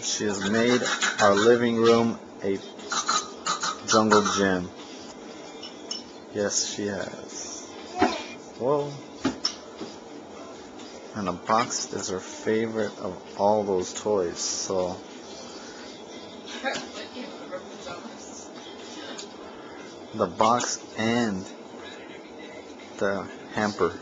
She has made our living room a jungle gym. Yes, she has. Whoa. And a box is her favorite of all those toys, so the box and the hamper.